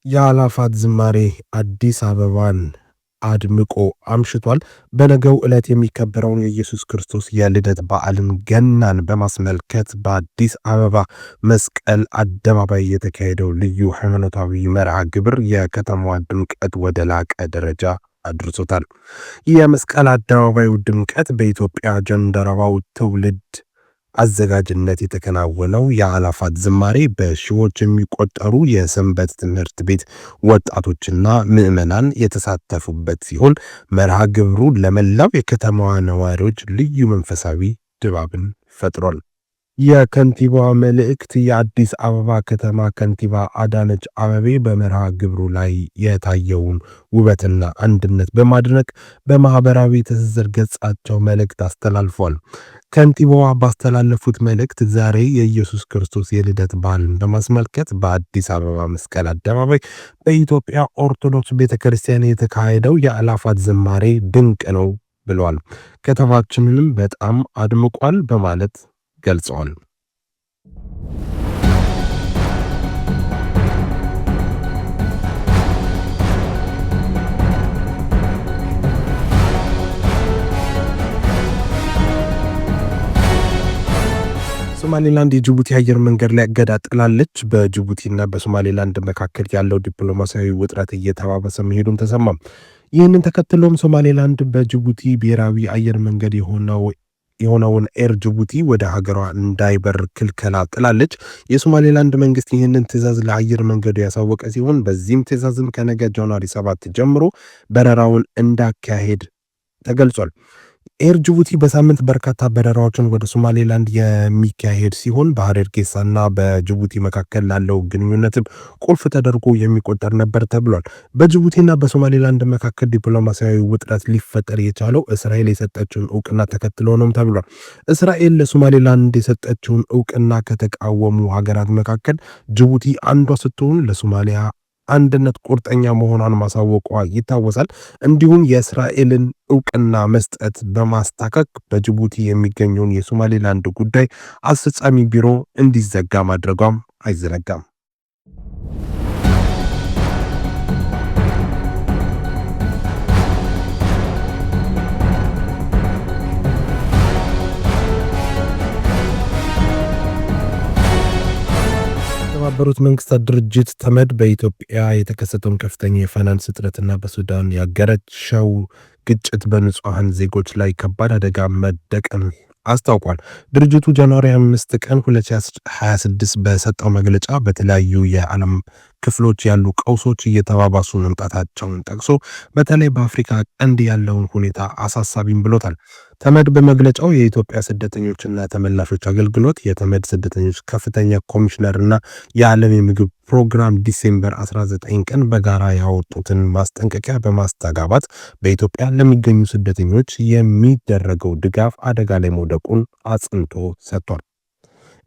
የአላፋት ዝማሬ አዲስ አበባን አድምቆ አምሽቷል። በነገው ዕለት የሚከበረውን የኢየሱስ ክርስቶስ የልደት በዓልን ገናን በማስመልከት በአዲስ አበባ መስቀል አደባባይ የተካሄደው ልዩ ሃይማኖታዊ መርሃ ግብር የከተማዋ ድምቀት ወደ ላቀ ደረጃ አድርሶታል። የመስቀል አደባባዩ ድምቀት በኢትዮጵያ ጀንደረባው ትውልድ አዘጋጅነት የተከናወነው የአላፋት ዝማሬ በሺዎች የሚቆጠሩ የሰንበት ትምህርት ቤት ወጣቶችና ምዕመናን የተሳተፉበት ሲሆን መርሃ ግብሩ ለመላው የከተማዋ ነዋሪዎች ልዩ መንፈሳዊ ድባብን ፈጥሯል። የከንቲባዋ መልእክት የአዲስ አበባ ከተማ ከንቲባ አዳነች አቤቤ በመርሃ ግብሩ ላይ የታየውን ውበትና አንድነት በማድነቅ በማህበራዊ ትስስር ገጻቸው መልእክት አስተላልፏል። ከንቲባዋ ባስተላለፉት መልእክት ዛሬ የኢየሱስ ክርስቶስ የልደት በዓልን በማስመልከት በአዲስ አበባ መስቀል አደባባይ በኢትዮጵያ ኦርቶዶክስ ቤተክርስቲያን የተካሄደው የአላፋት ዝማሬ ድንቅ ነው ብለዋል። ከተማችንንም በጣም አድምቋል በማለት ገልጸዋል። ሶማሌላንድ የጅቡቲ አየር መንገድ ላይ እገዳ ጥላለች። በጅቡቲና በሶማሌላንድ መካከል ያለው ዲፕሎማሲያዊ ውጥረት እየተባባሰ መሄዱም ተሰማ። ይህንን ተከትሎም ሶማሌላንድ በጅቡቲ ብሔራዊ አየር መንገድ የሆነውን ኤር ጅቡቲ ወደ ሀገሯ እንዳይበር ክልከላ ጥላለች። የሶማሌላንድ መንግስት ይህንን ትዕዛዝ ለአየር መንገዱ ያሳወቀ ሲሆን በዚህም ትዕዛዝም ከነገ ጃንዋሪ 7 ጀምሮ በረራውን እንዳካሄድ ተገልጿል። ኤር ጅቡቲ በሳምንት በርካታ በረራዎችን ወደ ሶማሌላንድ የሚካሄድ ሲሆን በሐረርጌሳና በጅቡቲ መካከል ላለው ግንኙነትም ቁልፍ ተደርጎ የሚቆጠር ነበር ተብሏል። በጅቡቲና በሶማሌላንድ መካከል ዲፕሎማሲያዊ ውጥረት ሊፈጠር የቻለው እስራኤል የሰጠችውን እውቅና ተከትሎ ነው ተብሏል። እስራኤል ለሶማሌላንድ የሰጠችውን እውቅና ከተቃወሙ ሀገራት መካከል ጅቡቲ አንዷ ስትሆን ለሶማሊያ አንድነት ቁርጠኛ መሆኗን ማሳወቋ ይታወሳል። እንዲሁም የእስራኤልን እውቅና መስጠት በማስታከክ በጅቡቲ የሚገኘውን የሶማሌላንድ ጉዳይ አስፈጻሚ ቢሮ እንዲዘጋ ማድረጓም አይዘነጋም። የተባበሩት መንግስታት ድርጅት ተመድ በኢትዮጵያ የተከሰተውን ከፍተኛ የፋይናንስ እጥረትና በሱዳን ያገረሸው ግጭት በንጹሃን ዜጎች ላይ ከባድ አደጋ መደቀን አስታውቋል። ድርጅቱ ጃንዋሪ 5 ቀን 2026 በሰጠው መግለጫ በተለያዩ የዓለም ክፍሎች ያሉ ቀውሶች እየተባባሱ መምጣታቸውን ጠቅሶ በተለይ በአፍሪካ ቀንድ ያለውን ሁኔታ አሳሳቢም ብሎታል። ተመድ በመግለጫው የኢትዮጵያ ስደተኞችና ተመላሾች አገልግሎት የተመድ ስደተኞች ከፍተኛ ኮሚሽነርና የዓለም የምግብ ፕሮግራም ዲሴምበር 19 ቀን በጋራ ያወጡትን ማስጠንቀቂያ በማስተጋባት በኢትዮጵያ ለሚገኙ ስደተኞች የሚደረገው ድጋፍ አደጋ ላይ መውደቁን አጽንቶ ሰጥቷል።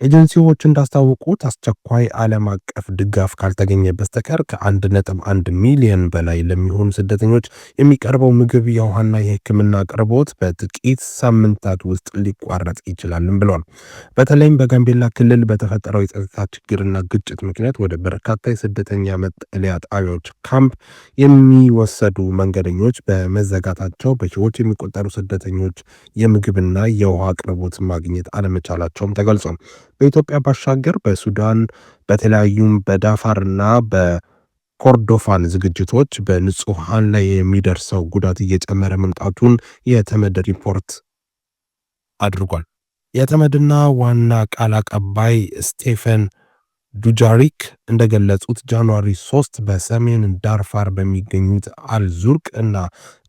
ኤጀንሲዎች እንዳስታወቁት አስቸኳይ ዓለም አቀፍ ድጋፍ ካልተገኘ በስተቀር ከ1.1 ሚሊዮን በላይ ለሚሆኑ ስደተኞች የሚቀርበው ምግብ፣ የውሃና የሕክምና አቅርቦት በጥቂት ሳምንታት ውስጥ ሊቋረጥ ይችላልም ብለዋል። በተለይም በጋምቤላ ክልል በተፈጠረው የጸጥታ ችግርና ግጭት ምክንያት ወደ በርካታ የስደተኛ መጠለያ ጣቢያዎች ካምፕ የሚወሰዱ መንገደኞች በመዘጋታቸው በሺዎች የሚቆጠሩ ስደተኞች የምግብና የውሃ አቅርቦት ማግኘት አለመቻላቸውም ተገልጿል። በኢትዮጵያ ባሻገር በሱዳን በተለያዩም በዳፋርና በኮርዶፋን ዝግጅቶች በንጹሃን ላይ የሚደርሰው ጉዳት እየጨመረ መምጣቱን የተመድ ሪፖርት አድርጓል። የተመድና ዋና ቃል አቀባይ ስቴፈን ዱጃሪክ እንደገለጹት ጃንዋሪ 3 በሰሜን ዳርፋር በሚገኙት አልዙርቅ እና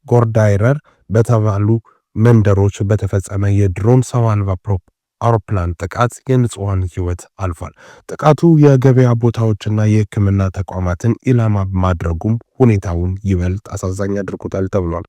ጎርዳይረር በተባሉ መንደሮች በተፈጸመ የድሮን ሰው አልባ አውሮፕላን ጥቃት የንጹሃን ሕይወት አልፏል። ጥቃቱ የገበያ ቦታዎችና የሕክምና ተቋማትን ኢላማ ማድረጉም ሁኔታውን ይበልጥ አሳዛኝ አድርጎታል ተብሏል።